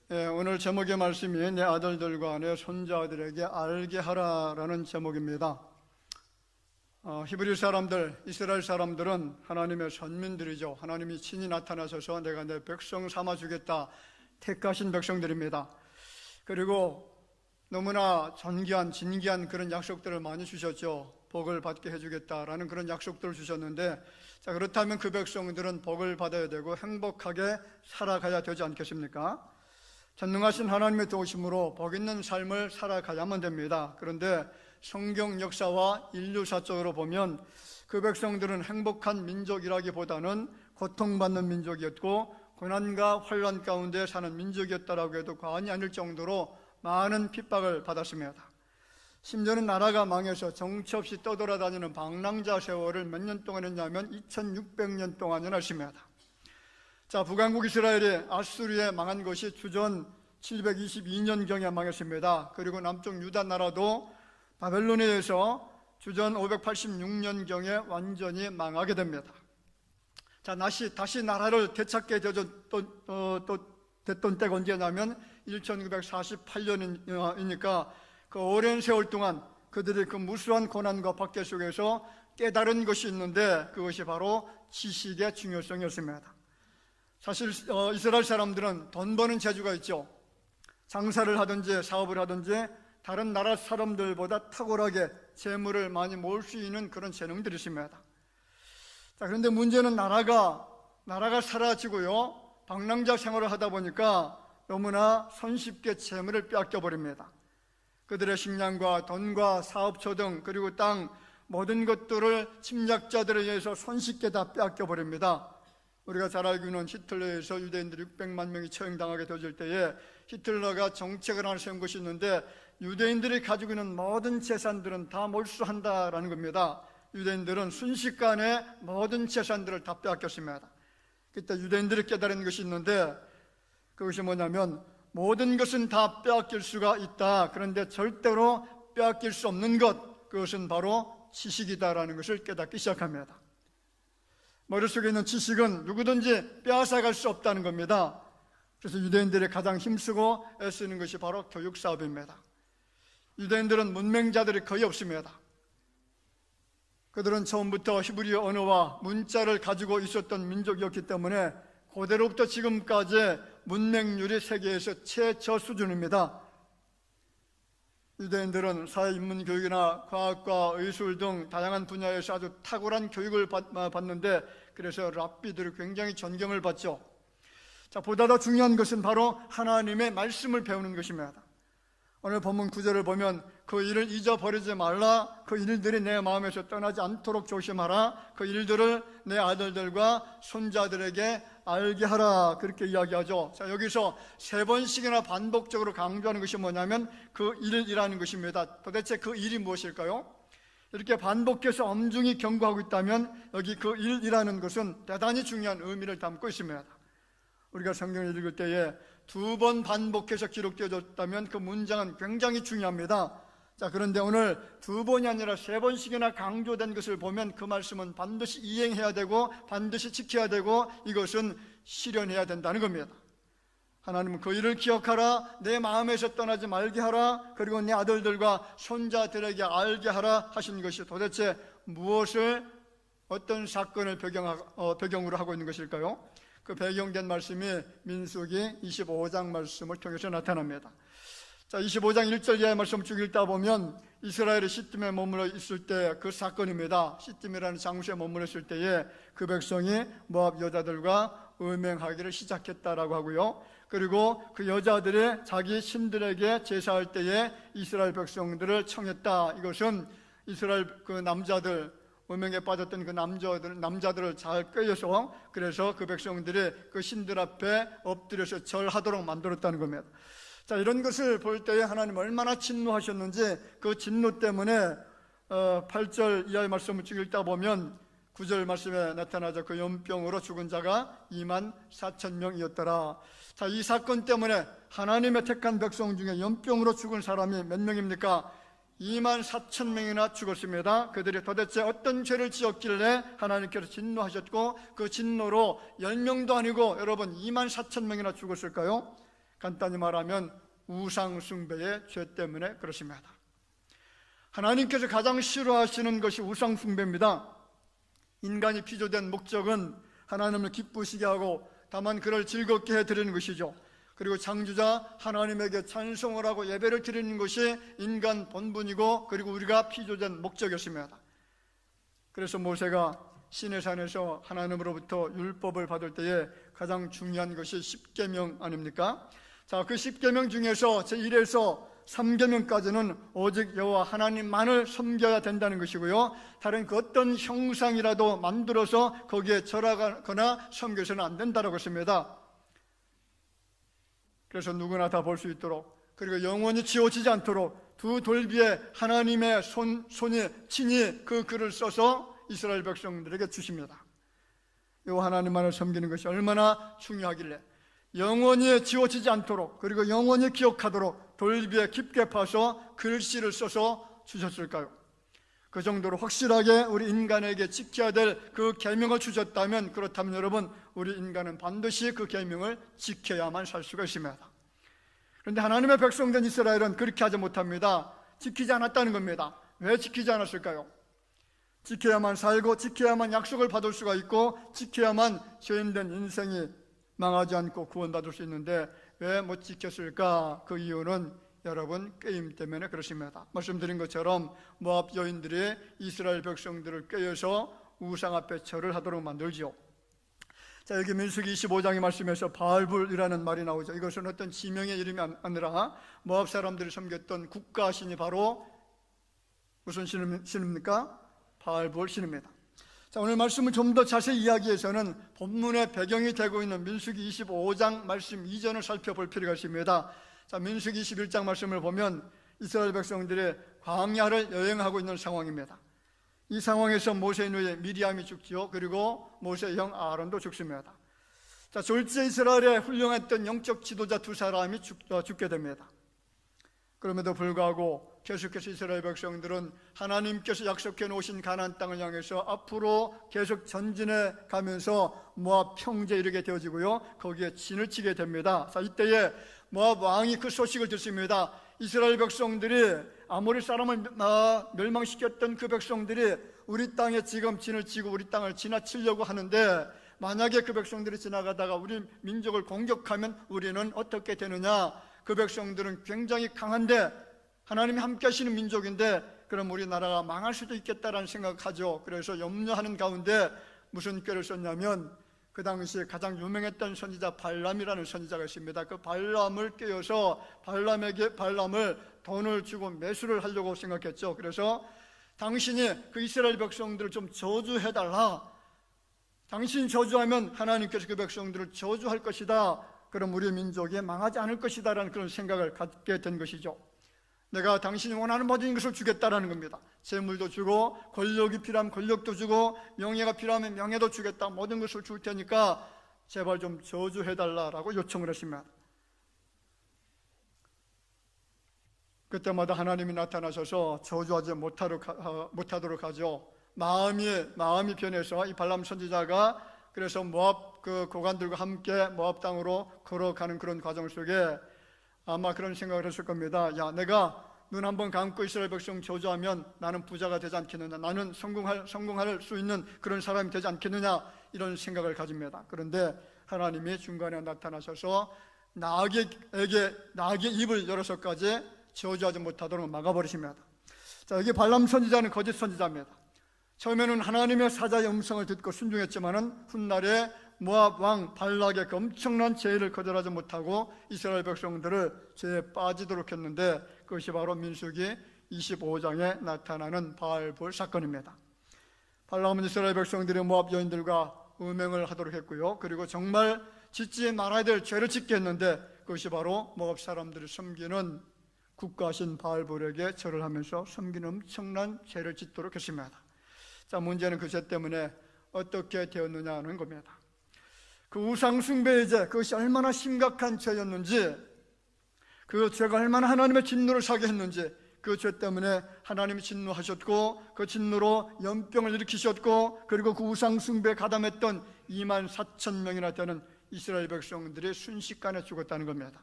오늘 제목의 말씀이 내 아들들과 내 손자들에게 알게 하라라는 제목입니다. 히브리 사람들, 이스라엘 사람들은 하나님의 선민들이죠. 하나님이 친히 나타나셔서 내가 내 백성 삼아주겠다 택하신 백성들입니다. 그리고 너무나 존귀한 진귀한 그런 약속들을 많이 주셨죠. 복을 받게 해주겠다라는 그런 약속들을 주셨는데, 자, 그렇다면 그 백성들은 복을 받아야 되고 행복하게 살아가야 되지 않겠습니까? 전능하신 하나님의 도우심으로 복 있는 삶을 살아가야만 됩니다. 그런데 성경 역사와 인류사적으로 보면 그 백성들은 행복한 민족이라기보다는 고통받는 민족이었고 고난과 환난 가운데 사는 민족이었다라고 해도 과언이 아닐 정도로 많은 핍박을 받았습니다. 심지어는 나라가 망해서 정처 없이 떠돌아다니는 방랑자 세월을 몇 년 동안 했냐면 2600년 동안이나 했습니다. 자, 북왕국 이스라엘이 아수르에 망한 것이 주전 722년경에 망했습니다. 그리고 남쪽 유다 나라도 바벨론에 의해서 주전 586년경에 완전히 망하게 됩니다. 자, 다시 나라를 되찾게 됐던 때가 언제냐면 1948년이니까 그 오랜 세월 동안 그들이 그 무수한 고난과 박해 속에서 깨달은 것이 있는데 그것이 바로 지식의 중요성이었습니다. 사실 이스라엘 사람들은 돈 버는 재주가 있죠. 장사를 하든지 사업을 하든지 다른 나라 사람들보다 탁월하게 재물을 많이 모을 수 있는 그런 재능들이 있습니다. 자, 그런데 문제는 나라가 사라지고요, 방랑자 생활을 하다 보니까 너무나 손쉽게 재물을 빼앗겨 버립니다. 그들의 식량과 돈과 사업처 등 그리고 땅 모든 것들을 침략자들에 의해서 손쉽게 다 빼앗겨 버립니다. 우리가 잘 알고 있는 히틀러에 의해서 유대인들이 600만 명이 처형당하게 되어질 때에 히틀러가 정책을 하나 세운 것이 있는데 유대인들이 가지고 있는 모든 재산들은 다 몰수한다라는 겁니다. 유대인들은 순식간에 모든 재산들을 다 빼앗겼습니다. 그때 유대인들이 깨달은 것이 있는데 그것이 뭐냐면 모든 것은 다 빼앗길 수가 있다. 그런데 절대로 빼앗길 수 없는 것, 그것은 바로 지식이다라는 것을 깨닫기 시작합니다. 머릿속에 있는 지식은 누구든지 빼앗아갈 수 없다는 겁니다. 그래서 유대인들이 가장 힘쓰고 애쓰는 것이 바로 교육사업입니다. 유대인들은 문맹자들이 거의 없습니다. 그들은 처음부터 히브리어 언어와 문자를 가지고 있었던 민족이었기 때문에 고대로부터 지금까지 문맹률이 세계에서 최저 수준입니다. 유대인들은 사회인문교육이나 과학과 의술 등 다양한 분야에서 아주 탁월한 교육을 받는데 그래서 랍비들이 굉장히 존경을 받죠. 자, 보다 더 중요한 것은 바로 하나님의 말씀을 배우는 것입니다. 오늘 본문 9절을 보면 그 일을 잊어버리지 말라, 그 일들이 내 마음에서 떠나지 않도록 조심하라, 그 일들을 내 아들들과 손자들에게 알게 하라, 그렇게 이야기하죠. 자, 여기서 3번씩이나 반복적으로 강조하는 것이 뭐냐면 그 일이라는 것입니다. 도대체 그 일이 무엇일까요? 이렇게 반복해서 엄중히 경고하고 있다면 여기 그 일이라는 것은 대단히 중요한 의미를 담고 있습니다. 우리가 성경을 읽을 때에 2번 반복해서 기록되어졌다면 그 문장은 굉장히 중요합니다. 자, 그런데 오늘 2번이 아니라 3번씩이나 강조된 것을 보면 그 말씀은 반드시 이행해야 되고 반드시 지켜야 되고 이것은 실현해야 된다는 겁니다. 하나님은 그 일을 기억하라, 내 마음에서 떠나지 말게 하라, 그리고 내 아들들과 손자들에게 알게 하라 하신 것이 도대체 무엇을, 어떤 사건을 배경으로 하고 있는 것일까요? 그 배경된 말씀이 민수기 25장 말씀을 통해서 나타납니다. 자, 25장 1절 이하의 말씀을 쭉 읽다 보면 이스라엘이 시딤에 머물러 있을 때 그 사건입니다. 시딤이라는 장소에 머물러 있을 때에 그 백성이 모압 여자들과 음행하기를 시작했다라고 하고요. 그리고 그 여자들이 자기 신들에게 제사할 때에 이스라엘 백성들을 청했다. 이것은 이스라엘 그 남자들, 음행에 빠졌던 그 남자들을 잘 꿰어서 그래서 그 백성들이 그 신들 앞에 엎드려서 절하도록 만들었다는 겁니다. 자, 이런 것을 볼 때에 하나님 얼마나 진노하셨는지 그 진노 때문에 8절 이하의 말씀을 쭉 읽다 보면 9절 말씀에 나타나죠. 그 연병으로 죽은 자가 24,000명이었더라. 자, 이 사건 때문에 하나님의 택한 백성 중에 연병으로 죽은 사람이 몇 명입니까? 24,000명이나 죽었습니다. 그들이 도대체 어떤 죄를 지었길래 하나님께서 진노하셨고 그 진노로 10명도 아니고 여러분 24,000명이나 죽었을까요? 간단히 말하면 우상 숭배의 죄 때문에 그렇습니다. 하나님께서 가장 싫어하시는 것이 우상 숭배입니다. 인간이 피조된 목적은 하나님을 기쁘시게 하고 다만 그를 즐겁게 해드리는 것이죠. 그리고 창조자 하나님에게 찬송을 하고 예배를 드리는 것이 인간 본분이고, 그리고 우리가 피조된 목적이었습니다. 그래서 모세가 시내산에서 하나님으로부터 율법을 받을 때에 가장 중요한 것이 십계명 아닙니까? 자, 그 십계명 중에서 제1에서 3계명까지는 오직 여호와 하나님만을 섬겨야 된다는 것이고요, 다른 그 어떤 형상이라도 만들어서 거기에 절하거나 섬겨서는 안 된다고 했습니다. 그래서 누구나 다 볼 수 있도록, 그리고 영원히 지워지지 않도록 두 돌비에 하나님의 손이 친히 그 글을 써서 이스라엘 백성들에게 주십니다. 여호와 하나님만을 섬기는 것이 얼마나 중요하길래 영원히 지워지지 않도록, 그리고 영원히 기억하도록 돌비에 깊게 파서 글씨를 써서 주셨을까요? 그 정도로 확실하게 우리 인간에게 지켜야 될 그 계명을 주셨다면, 그렇다면 여러분, 우리 인간은 반드시 그 계명을 지켜야만 살 수가 있습니다. 그런데 하나님의 백성된 이스라엘은 그렇게 하지 못합니다. 지키지 않았다는 겁니다. 왜 지키지 않았을까요? 지켜야만 살고 지켜야만 약속을 받을 수가 있고 지켜야만 죄인된 인생이 망하지 않고 구원받을 수 있는데 왜 못 지켰을까? 그 이유는 여러분, 꾀임 때문에 그렇습니다. 말씀드린 것처럼 모압 여인들이 이스라엘 백성들을 꾀어서 우상 앞에 절을 하도록 만들죠. 자, 여기 민수기 25장의 말씀에서 바알불이라는 말이 나오죠. 이것은 어떤 지명의 이름이 아니라 모압 사람들이 섬겼던 국가신이 바로 무슨 신입니까? 바알불 신입니다. 자, 오늘 말씀을 좀 더 자세히 이야기해서는 본문의 배경이 되고 있는 민수기 25장 말씀 이전을 살펴볼 필요가 있습니다. 자, 민수기 21장 말씀을 보면 이스라엘 백성들이 광야를 여행하고 있는 상황입니다. 이 상황에서 모세 누이 미리암이 죽지요. 그리고 모세의 형 아론도 죽습니다. 자, 졸지에 이스라엘의 훌륭했던 영적 지도자 두 사람이 죽게 됩니다. 그럼에도 불구하고 계속해서 이스라엘 백성들은 하나님께서 약속해 놓으신 가나안 땅을 향해서 앞으로 계속 전진해 가면서 모압 평지에 이르게 되어지고요, 거기에 진을 치게 됩니다. 자, 이때에 모압 왕이 그 소식을 듣습니다. 이스라엘 백성들이 아모리 사람을 멸망시켰던 그 백성들이 우리 땅에 지금 진을 치고 우리 땅을 지나치려고 하는데, 만약에 그 백성들이 지나가다가 우리 민족을 공격하면 우리는 어떻게 되느냐? 그 백성들은 굉장히 강한데 하나님이 함께 하시는 민족인데 그럼 우리나라가 망할 수도 있겠다라는 생각하죠. 그래서 염려하는 가운데 무슨 꾀를 썼냐면, 그 당시에 가장 유명했던 선지자 발람이라는 선지자가 있습니다. 그 발람을 꾀어서 발람을 돈을 주고 매수를 하려고 생각했죠. 그래서 당신이 그 이스라엘 백성들을 좀 저주해달라, 당신이 저주하면 하나님께서 그 백성들을 저주할 것이다, 그럼 우리 민족이 망하지 않을 것이다 라는 그런 생각을 갖게 된 것이죠. 내가 당신이 원하는 모든 것을 주겠다라는 겁니다. 재물도 주고, 권력이 필요하면 권력도 주고, 명예가 필요하면 명예도 주겠다, 모든 것을 줄 테니까 제발 좀 저주해달라고 요청을 했습니다. 그때마다 하나님이 나타나셔서 저주하지 못하도록 하죠. 마음이 변해서 이 발람 선지자가 그래서 모압 그 고관들과 함께 모압 땅으로 걸어가는 그런 과정 속에 아마 그런 생각을 했을 겁니다. 야, 내가 눈 한번 감고 이스라엘 백성 저주하면 나는 부자가 되지 않겠느냐, 나는 성공할 수 있는 그런 사람이 되지 않겠느냐, 이런 생각을 가집니다. 그런데 하나님이 중간에 나타나셔서 나귀의 입을 열어서까지 저주하지 못하도록 막아버리십니다. 자, 여기 발람 선지자는 거짓 선지자입니다. 처음에는 하나님의 사자의 음성을 듣고 순종했지만은 훗날에 모압 왕 발락의 그 엄청난 죄를 거절하지 못하고 이스라엘 백성들을 죄에 빠지도록 했는데, 그것이 바로 민수기 25장에 나타나는 바알볼 사건입니다. 발람은 이스라엘 백성들이 모압 여인들과 음행을 하도록 했고요, 그리고 정말 짓지 말아야 될 죄를 짓게 했는데, 그것이 바로 모압 사람들이 섬기는 국가신 바알볼에게 절을 하면서 섬기는 엄청난 죄를 짓도록 했습니다. 자, 문제는 그 죄 때문에 어떻게 되었느냐 하는 겁니다. 그 우상숭배의 죄, 그것이 얼마나 심각한 죄였는지, 그 죄가 얼마나 하나님의 진노를 사게 했는지, 그 죄 때문에 하나님이 진노하셨고 그 진노로 연병을 일으키셨고, 그리고 그 우상숭배에 가담했던 24,000명이나 되는 이스라엘 백성들이 순식간에 죽었다는 겁니다.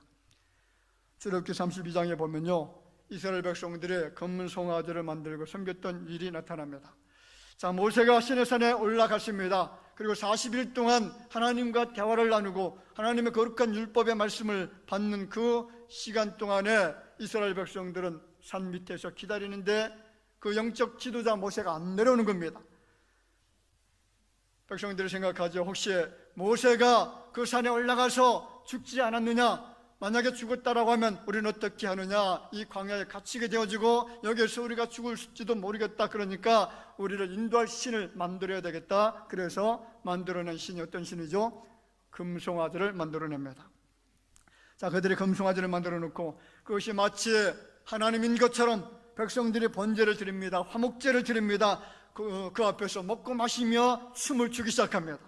출애굽기 32장에 보면요, 이스라엘 백성들이 금송아지를 만들고 섬겼던 일이 나타납니다. 자, 모세가 시내산에 올라갔습니다. 그리고 40일 동안 하나님과 대화를 나누고 하나님의 거룩한 율법의 말씀을 받는 그 시간 동안에 이스라엘 백성들은 산 밑에서 기다리는데 그 영적 지도자 모세가 안 내려오는 겁니다. 백성들이 생각하죠. 혹시 모세가 그 산에 올라가서 죽지 않았느냐? 만약에 죽었다라고 하면 우리는 어떻게 하느냐? 이 광야에 갇히게 되어지고 여기에서 우리가 죽을지도 모르겠다. 그러니까 우리를 인도할 신을 만들어야 되겠다. 그래서 만들어낸 신이 어떤 신이죠? 금송아지를 만들어냅니다. 자, 그들이 금송아지를 만들어 놓고 그것이 마치 하나님인 것처럼 백성들이 번제를 드립니다. 화목제를 드립니다. 그 앞에서 먹고 마시며 춤을 추기 시작합니다.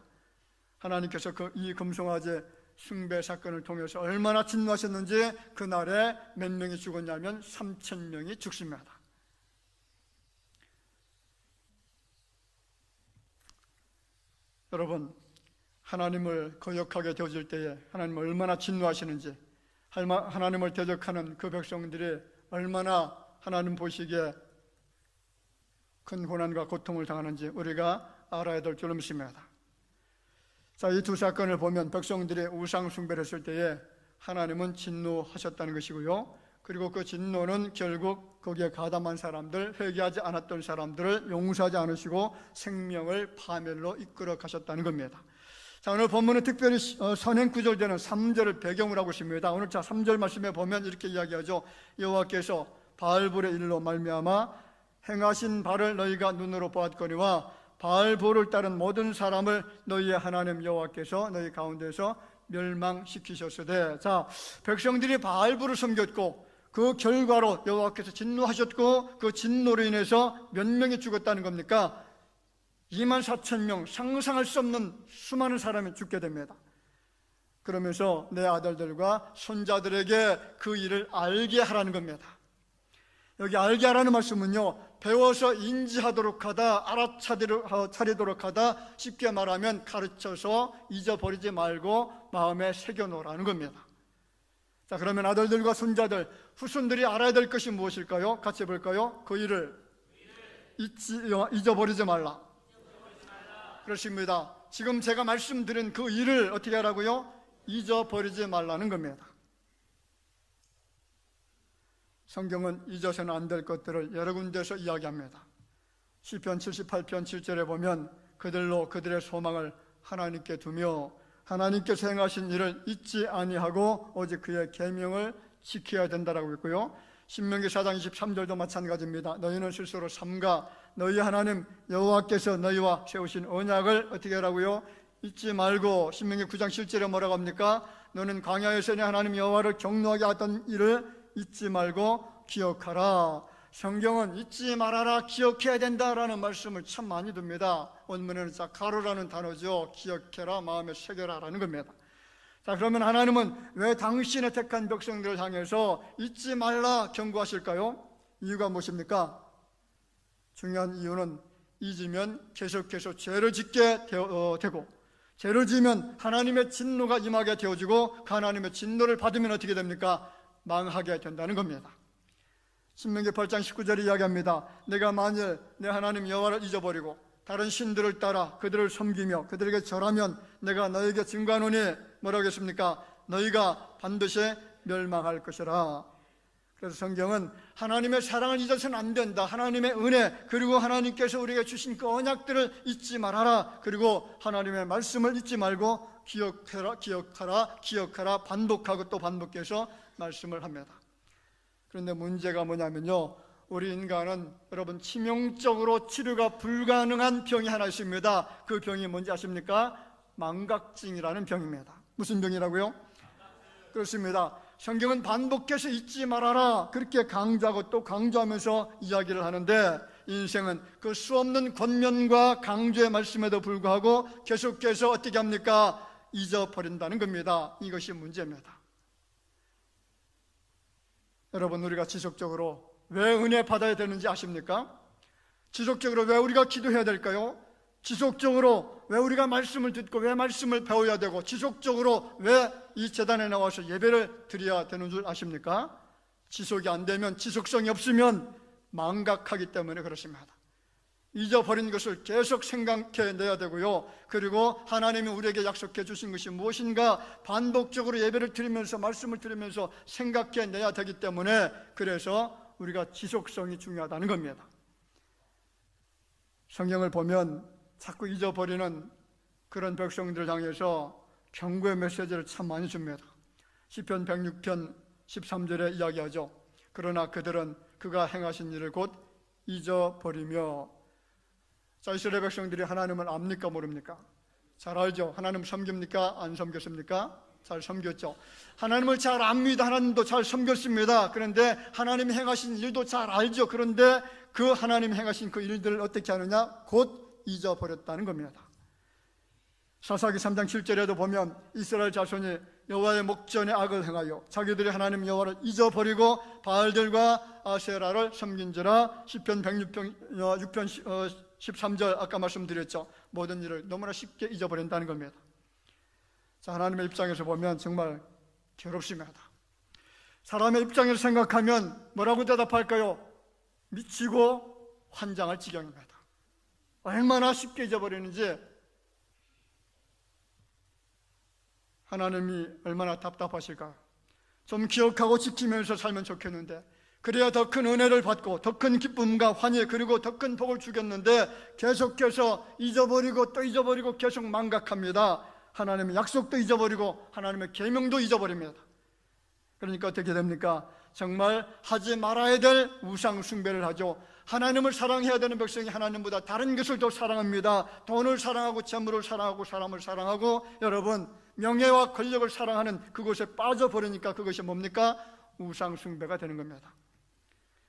하나님께서 이 금송아지 숭배 사건을 통해서 얼마나 진노하셨는지 그날에 몇 명이 죽었냐면 3,000명이 죽습니다. 여러분, 하나님을 거역하게 되어질 때에 하나님을 얼마나 진노하시는지, 하나님을 대적하는 그 백성들이 얼마나 하나님 보시기에 큰 고난과 고통을 당하는지 우리가 알아야 될 줄 믿습니다. 자, 이 두 사건을 보면 백성들이 우상 숭배를 했을 때에 하나님은 진노하셨다는 것이고요, 그리고 그 진노는 결국 거기에 가담한 사람들, 회개하지 않았던 사람들을 용서하지 않으시고 생명을 파멸로 이끌어 가셨다는 겁니다. 자, 오늘 본문은 특별히 선행 구절되는 3절을 배경으로 하고 있습니다. 오늘 3절 말씀에 보면 이렇게 이야기하죠. 여호와께서 바알볼의 일로 말미암아 행하신 바를 너희가 눈으로 보았거니와 바알볼을 따른 모든 사람을 너희의 하나님 여호와께서 너희 가운데서 멸망시키셨으되. 자, 백성들이 바알볼을 섬겼고 그 결과로 여호와께서 진노하셨고 그 진노로 인해서 몇 명이 죽었다는 겁니까? 24,000명, 상상할 수 없는 수많은 사람이 죽게 됩니다. 그러면서 내 아들들과 손자들에게 그 일을 알게 하라는 겁니다. 여기 알게 하라는 말씀은요, 배워서 인지하도록 하다, 알아차리도록 하다, 쉽게 말하면 가르쳐서 잊어버리지 말고 마음에 새겨놓으라는 겁니다. 자, 그러면 아들들과 손자들, 후손들이 알아야 될 것이 무엇일까요? 같이 볼까요? 그 일을 잊어버리지 말라. 그렇습니다. 지금 제가 말씀드린 그 일을 어떻게 하라고요? 잊어버리지 말라는 겁니다. 성경은 잊어서는 안 될 것들을 여러 군데서 이야기합니다. 시편 78편 7절에 보면 그들로 그들의 소망을 하나님께 두며 하나님께서 행하신 일을 잊지 아니하고 오직 그의 계명을 지켜야 된다라고 했고요, 신명기 4장 23절도 마찬가지입니다. 너희는 스스로 삼가 너희 하나님 여호와께서 너희와 세우신 언약을 어떻게 하라고요? 잊지 말고. 신명기 9장 7절에 뭐라고 합니까? 너는 광야에서 내 하나님 여호와를 경노하게 하던 일을 잊지 말고 기억하라. 성경은 잊지 말아라, 기억해야 된다라는 말씀을 참 많이 둡니다. 원문에는 가로라는 단어죠. 기억해라, 마음에 새겨라라는 겁니다. 자, 그러면 하나님은 왜 당신의 택한 백성들을 향해서 잊지 말라 경고하실까요? 이유가 무엇입니까? 중요한 이유는 잊으면 계속해서 죄를 짓게 되고, 죄를 지으면 하나님의 진노가 임하게 되어지고, 그 하나님의 진노를 받으면 어떻게 됩니까? 망하게 된다는 겁니다. 신명기 8장 19절에 이야기합니다. 내가 만일 내 하나님 여호와를 잊어버리고 다른 신들을 따라 그들을 섬기며 그들에게 절하면 내가 너에게 증거하노니 뭐라고 했습니까? 너희가 반드시 멸망할 것이라. 그래서 성경은 하나님의 사랑을 잊어서는 안 된다. 하나님의 은혜, 그리고 하나님께서 우리에게 주신 그 언약들을 잊지 말아라. 그리고 하나님의 말씀을 잊지 말고 기억하라, 반복하고 또 반복해서 말씀을 합니다. 그런데 문제가 뭐냐면요, 우리 인간은 여러분 치명적으로 치료가 불가능한 병이 하나 있습니다. 그 병이 뭔지 아십니까? 망각증이라는 병입니다. 무슨 병이라고요? 그렇습니다. 성경은 반복해서 잊지 말아라 그렇게 강조하고 또 강조하면서 이야기를 하는데, 인생은 그 수없는 권면과 강조의 말씀에도 불구하고 계속해서 어떻게 합니까? 잊어버린다는 겁니다. 이것이 문제입니다. 여러분, 우리가 지속적으로 왜 은혜 받아야 되는지 아십니까? 지속적으로 왜 우리가 기도해야 될까요? 지속적으로 왜 우리가 말씀을 듣고 왜 말씀을 배워야 되고 지속적으로 왜 이 제단에 나와서 예배를 드려야 되는 줄 아십니까? 지속이 안 되면, 지속성이 없으면 망각하기 때문에 그렇습니다. 잊어버린 것을 계속 생각해내야 되고요. 그리고 하나님이 우리에게 약속해 주신 것이 무엇인가 반복적으로 예배를 드리면서 말씀을 들으면서 생각해내야 되기 때문에, 그래서 우리가 지속성이 중요하다는 겁니다. 성경을 보면 자꾸 잊어버리는 그런 백성들을 향해서 경고의 메시지를 참 많이 줍니다. 시편 106편 13절에 이야기하죠. 그러나 그들은 그가 행하신 일을 곧 잊어버리며. 자, 이스라엘 백성들이 하나님을 압니까 모릅니까? 잘 알죠. 하나님 섬깁니까? 안 섬겼습니까? 잘 섬겼죠. 하나님을 잘 압니다. 하나님도 잘 섬겼습니다. 그런데 하나님이 행하신 일도 잘 알죠. 그런데 그 하나님이 행하신 그 일들을 어떻게 하느냐? 곧 잊어버렸다는 겁니다. 사사기 3장 7절에도 보면 이스라엘 자손이 여호와의 목전에 악을 행하여 자기들이 하나님 여호와를 잊어버리고 바알들과 아세라를 섬긴지라. 시편 106편 13절 아까 말씀드렸죠. 모든 일을 너무나 쉽게 잊어버린다는 겁니다. 자, 하나님의 입장에서 보면 정말 괴롭습니다. 사람의 입장에서 생각하면 뭐라고 대답할까요? 미치고 환장할 지경입니다. 얼마나 쉽게 잊어버리는지, 하나님이 얼마나 답답하실까. 좀 기억하고 지키면서 살면 좋겠는데, 그래야 더 큰 은혜를 받고 더 큰 기쁨과 환희 그리고 더 큰 복을 주겠는데 계속해서 잊어버리고 또 잊어버리고 계속 망각합니다. 하나님의 약속도 잊어버리고 하나님의 계명도 잊어버립니다. 그러니까 어떻게 됩니까? 정말 하지 말아야 될 우상 숭배를 하죠. 하나님을 사랑해야 되는 백성이 하나님보다 다른 것을 더 사랑합니다. 돈을 사랑하고 재물을 사랑하고 사람을 사랑하고, 여러분, 명예와 권력을 사랑하는 그곳에 빠져버리니까 그것이 뭡니까? 우상 숭배가 되는 겁니다.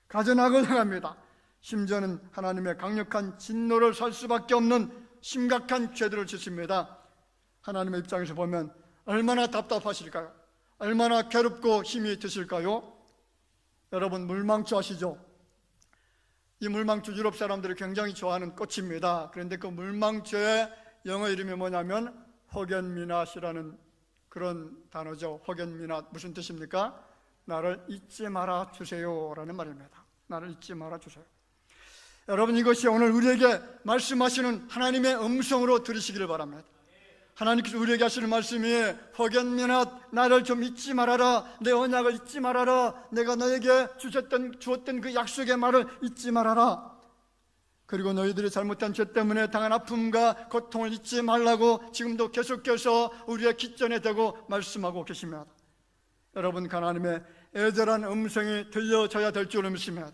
가전악을 행합니다. 심지어는 하나님의 강력한 진노를 살 수밖에 없는 심각한 죄들을 짓습니다. 하나님의 입장에서 보면 얼마나 답답하실까요? 얼마나 괴롭고 힘이 드실까요? 여러분, 물망초 아시죠? 이 물망초 유럽 사람들이 굉장히 좋아하는 꽃입니다. 그런데 그 물망초의 영어 이름이 뭐냐면 호겐미낫이라는 그런 단어죠. 호겐미낫, 무슨 뜻입니까? 나를 잊지 말아 주세요 라는 말입니다. 나를 잊지 말아 주세요. 여러분, 이것이 오늘 우리에게 말씀하시는 하나님의 음성으로 들으시기를 바랍니다. 하나님께서 우리에게 하시는 말씀이 호겐미낫, 나를 좀 잊지 말아라. 내 언약을 잊지 말아라. 내가 너에게 주었던 그 약속의 말을 잊지 말아라. 그리고 너희들이 잘못한 죄 때문에 당한 아픔과 고통을 잊지 말라고 지금도 계속해서 우리의 깃전에 대고 말씀하고 계십니다. 여러분, 하나님의 애절한 음성이 들려져야 될 줄을 믿습니다.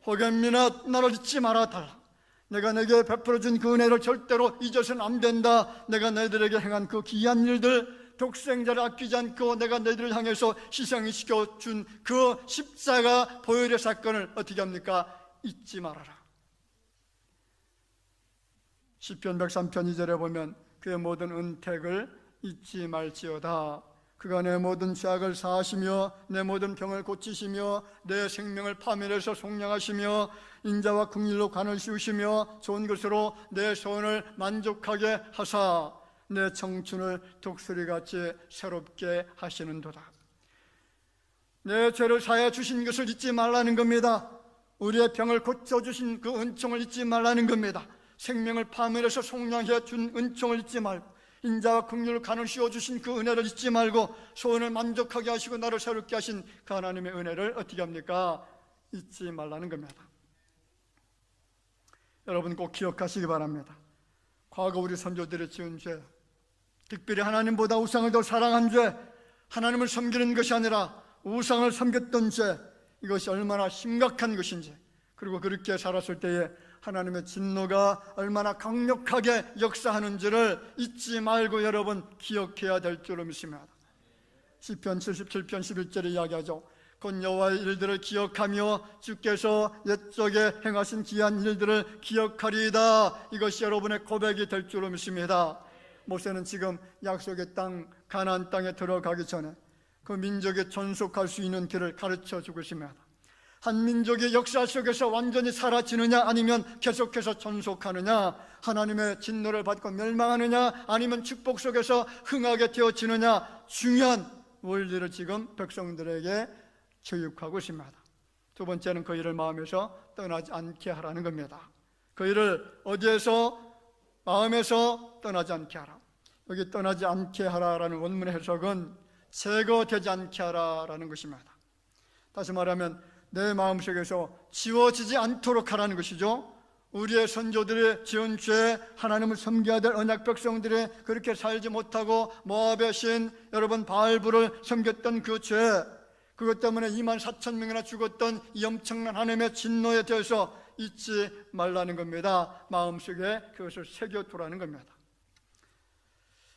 호겐미낫, 나를 잊지 말아달라. 내가 내게 베풀어준 그 은혜를 절대로 잊어서는 안 된다. 내가 너희들에게 행한 그 귀한 일들, 독생자를 아끼지 않고 내가 너희들을 향해서 희생시켜준 그 십자가 보혈의 사건을 어떻게 합니까? 잊지 말아라. 시편 103편 2절에 보면 그의 모든 은택을 잊지 말지어다. 그가 내 모든 죄악을 사하시며 내 모든 병을 고치시며 내 생명을 파멸해서 속량하시며 인자와 긍휼로 관을 씌우시며 좋은 것으로 내 소원을 만족하게 하사 내 청춘을 독수리같이 새롭게 하시는도다. 내 죄를 사해 주신 것을 잊지 말라는 겁니다. 우리의 병을 고쳐주신 그 은총을 잊지 말라는 겁니다. 생명을 파멸해서 속량해 준 은총을 잊지 말고, 인자와 긍휼을 간을 씌워주신 그 은혜를 잊지 말고, 소원을 만족하게 하시고 나를 새롭게 하신 그 하나님의 은혜를 어떻게 합니까? 잊지 말라는 겁니다. 여러분, 꼭 기억하시기 바랍니다. 과거 우리 선조들이 지은 죄, 특별히 하나님보다 우상을 더 사랑한 죄, 하나님을 섬기는 것이 아니라 우상을 섬겼던 죄, 이것이 얼마나 심각한 것인지, 그리고 그렇게 살았을 때에 하나님의 진노가 얼마나 강력하게 역사하는지를 잊지 말고 여러분 기억해야 될 줄로 믿습니다. 시편 77편 11절에 이야기하죠. 곧 여호와의 일들을 기억하며 주께서 옛적에 행하신 귀한 일들을 기억하리이다. 이것이 여러분의 고백이 될 줄로 믿습니다. 모세는 지금 약속의 땅 가나안 땅에 들어가기 전에 그 민족에 전속할 수 있는 길을 가르쳐 주고 있습니다. 한 민족의 역사 속에서 완전히 사라지느냐 아니면 계속해서 존속하느냐, 하나님의 진노를 받고 멸망하느냐 아니면 축복 속에서 흥하게 되어지느냐, 중요한 원리를 지금 백성들에게 교육하고 있습니다. 두 번째는 그 일을 마음에서 떠나지 않게 하라는 겁니다. 그 일을 어디에서? 마음에서 떠나지 않게 하라. 여기 떠나지 않게 하라라는 원문의 해석은 제거되지 않게 하라라는 것입니다. 다시 말하면 내 마음속에서 지워지지 않도록 하라는 것이죠. 우리의 선조들의 지은 죄, 하나님을 섬겨야 될 언약 백성들이 그렇게 살지 못하고 모압의 신, 여러분 바알불을 섬겼던 그 죄, 그것 때문에 24,000명이나 죽었던 이 엄청난 하나님의 진노에 대해서 잊지 말라는 겁니다. 마음속에 그것을 새겨두라는 겁니다.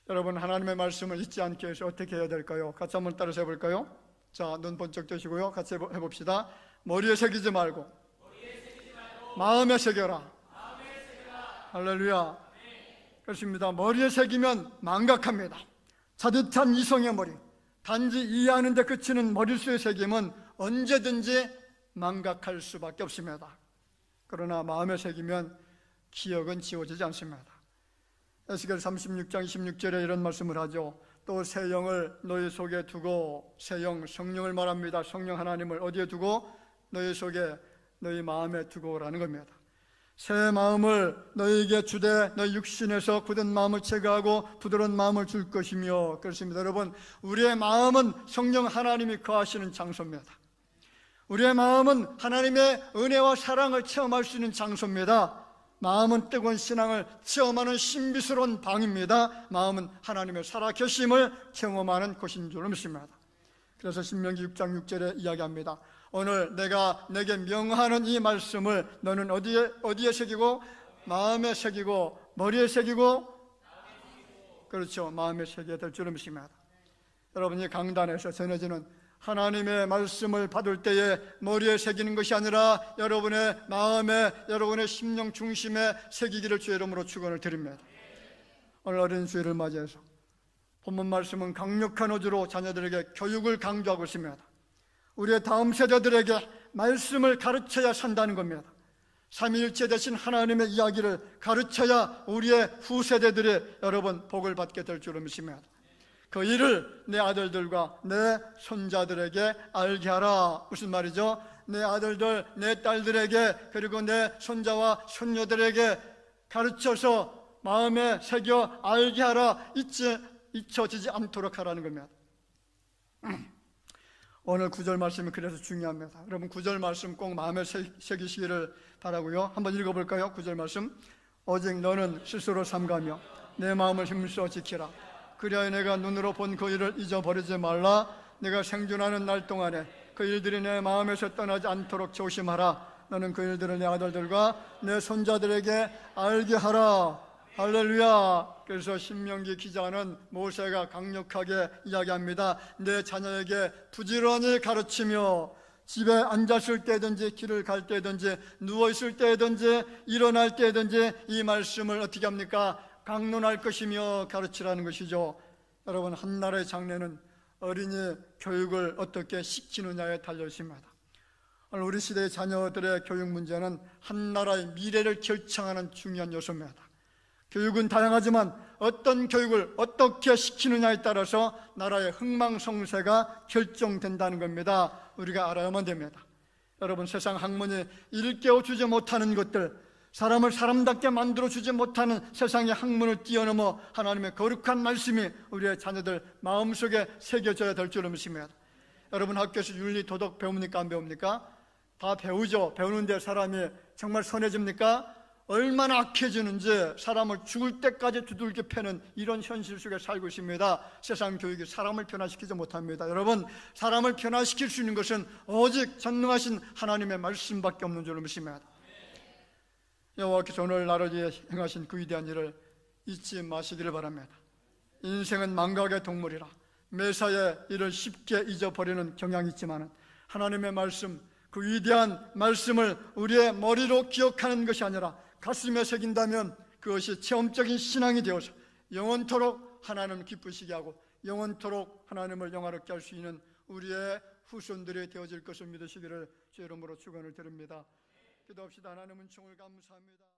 여러분, 하나님의 말씀을 잊지 않기 위해서 어떻게 해야 될까요? 같이 한번 따라서 해볼까요? 자, 눈 번쩍 뜨시고요. 같이 해봅시다. 머리에 새기지 말고 마음에 새겨라. 할렐루야. 그렇습니다. 머리에 새기면 망각합니다. 자듯한 이성의 머리, 단지 이해하는 데 그치는 머릿수에 새기면 언제든지 망각할 수밖에 없습니다. 그러나 마음에 새기면 기억은 지워지지 않습니다. 에스겔 36장 26절에 이런 말씀을 하죠. 또 새 영을 너희 속에 두고, 새 영, 성령을 말합니다. 성령 하나님을 어디에 두고? 너희 속에, 너희 마음에 두고라는 겁니다. 새 마음을 너희에게 주되 너희 육신에서 굳은 마음을 제거하고 부드러운 마음을 줄 것이며. 그렇습니다. 여러분, 우리의 마음은 성령 하나님이 거하시는 장소입니다. 우리의 마음은 하나님의 은혜와 사랑을 체험할 수 있는 장소입니다. 마음은 뜨거운 신앙을 체험하는 신비스러운 방입니다. 마음은 하나님의 살아계심을 경험하는 곳인 줄 믿습니다. 그래서 신명기 6장 6절에 이야기합니다. 오늘 내가 내게 명하는 이 말씀을 너는 어디에 새기고? 마음에 새기고, 머리에 새기고, 그렇죠, 마음에 새겨야 될 줄 믿습니다. 여러분이 강단에서 전해지는 하나님의 말씀을 받을 때에 머리에 새기는 것이 아니라 여러분의 마음에, 여러분의 심령 중심에 새기기를 주의 이름으로 축원을 드립니다. 오늘 어린 주일을 맞이해서 본문 말씀은 강력한 어조로 자녀들에게 교육을 강조하고 있습니다. 우리의 다음 세대들에게 말씀을 가르쳐야 산다는 겁니다. 삼위일체 되신 하나님의 이야기를 가르쳐야 우리의 후세대들이 여러분 복을 받게 될 줄을 믿습니다. 그 일을 내 아들들과 내 손자들에게 알게 하라. 무슨 말이죠? 내 아들들, 내 딸들에게, 그리고 내 손자와 손녀들에게 가르쳐서 마음에 새겨 알게 하라. 잊혀지지 않도록 하라는 겁니다. 오늘 9절 말씀이 그래서 중요합니다. 여러분, 9절 말씀 꼭 마음에 새기시기를 바라고요. 한번 읽어볼까요? 9절 말씀. 오직 너는 스스로 삼가며 내 마음을 힘써 지키라. 그리하여 내가 눈으로 본 그 일을 잊어버리지 말라. 내가 생존하는 날 동안에 그 일들이 내 마음에서 떠나지 않도록 조심하라. 너는 그 일들을 내 아들들과 내 손자들에게 알게 하라. 할렐루야. 그래서 신명기 기자는 모세가 강력하게 이야기합니다. 내 자녀에게 부지런히 가르치며 집에 앉았을 때든지 길을 갈 때든지 누워있을 때든지 일어날 때든지 이 말씀을 어떻게 합니까? 강론할 것이며 가르치라는 것이죠. 여러분, 한 나라의 장래는 어린이 교육을 어떻게 시키느냐에 달려 있습니다. 오늘 우리 시대의 자녀들의 교육 문제는 한 나라의 미래를 결정하는 중요한 요소입니다. 교육은 다양하지만 어떤 교육을 어떻게 시키느냐에 따라서 나라의 흥망성쇠가 결정된다는 겁니다. 우리가 알아야만 됩니다. 여러분, 세상 학문이 일깨워주지 못하는 것들, 사람을 사람답게 만들어주지 못하는 세상의 학문을 뛰어넘어 하나님의 거룩한 말씀이 우리의 자녀들 마음속에 새겨져야 될 줄을 믿습니다. 여러분, 학교에서 윤리, 도덕 배웁니까? 안 배웁니까? 다 배우죠. 배우는데 사람이 정말 선해집니까? 얼마나 악해지는지 사람을 죽을 때까지 두들겨 패는 이런 현실 속에 살고 있습니다. 세상 교육이 사람을 변화시키지 못합니다. 여러분, 사람을 변화시킬 수 있는 것은 오직 전능하신 하나님의 말씀밖에 없는 줄을 믿습니다. 여호와께서 오늘 나를 위해 행하신 그 위대한 일을 잊지 마시기를 바랍니다. 인생은 망각의 동물이라 매사에 이를 쉽게 잊어버리는 경향이 있지만 하나님의 말씀, 그 위대한 말씀을 우리의 머리로 기억하는 것이 아니라 가슴에 새긴다면 그것이 체험적인 신앙이 되어서 영원토록 하나님을 기쁘시게 하고 영원토록 하나님을 영화롭게 할 수 있는 우리의 후손들이 되어질 것을 믿으시기를 주 이름으로 축원을 드립니다. 기도합시다. 하나님 은총을 감사합니다.